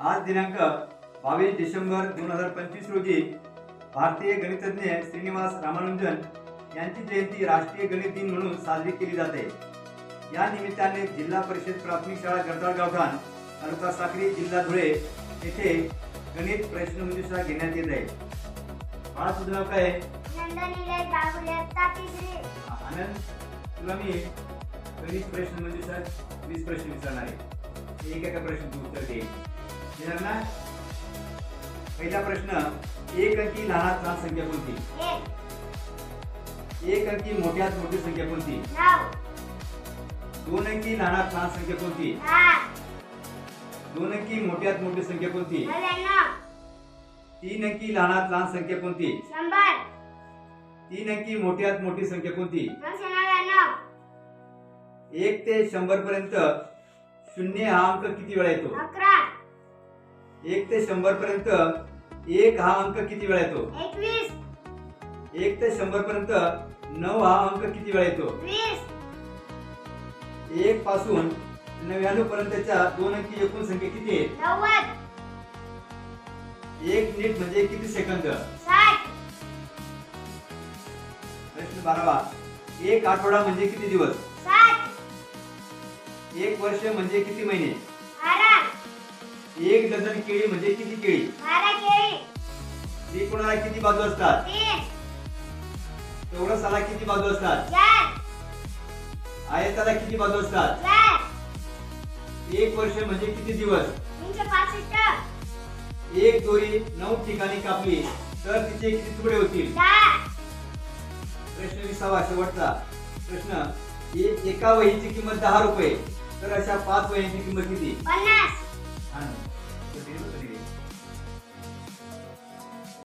आज दिनांक 22 डिसेंबर 2025 रोजी भारतीय गणितज्ञ श्रीनिवास रामानुजन यांची जयंती राष्ट्रीय गणित दिन म्हणून साजरी केली जाते। या निमित्ताने जिल्हा परिषद प्राथमिक शाळा गरदाळ गावठाण तालुका साक्री जिल्हा धुळे येथे गणित प्रश्नमंजुषा घेण्यात येत आहे। बाळा तुझं नाव काय आहे? आनंद, तुला मी गणित प्रश्नमंजुषा 20 प्रश्न विचारणार आहे। एका प्रश्नाचं उत्तर दे। देणार ना? पहिला प्रश्न, एक अंकी लहानात लहान संख्या कोणती? एक अंकी मोठ्यात मोठी संख्या कोणती? दोन अंकी लहानात लहान संख्या कोणती? दोन अंकी मोठ्यात मोठी संख्या कोणती? तीन अंकी लहानात लहान संख्या कोणती? तीन अंकी मोठ्यात मोठी संख्या कोणती? 1 ते 100 पर्यंत शून्य हा अंक किती वेळा येतो? 1 ते 100 पर्यंत 1 हा अंक किती वेळा येतो? 1 ते 100 पर्यंत 9 हा अंक किती वेळा येतो? 1 पासून 99 पर्यंतच्या दोन अंकी एकूण संख्या किती आहेत? 1 मिनिट म्हणजे किती सेकंद? प्रश्न 12वा, एक आठवडा म्हणजे किती दिवस? 1 वर्ष म्हणजे किती महिने? 1 डझन केळी म्हणजे किती केळी? त्रिकोणाला किती बाजू असतात? चौरसाला किती बाजू असतात? आयताला किती बाजू असतात? 1 वर्ष म्हणजे किती दिवस? 1 दोरी 9 ठिकाणी कापली तर तिचे किती तुकडे होतील? प्रश्न 20वा शेवटचा प्रश्न, एका वहीची किंमत 10 रुपये तर अशा 5 वह्यांची किंमत किती? 50.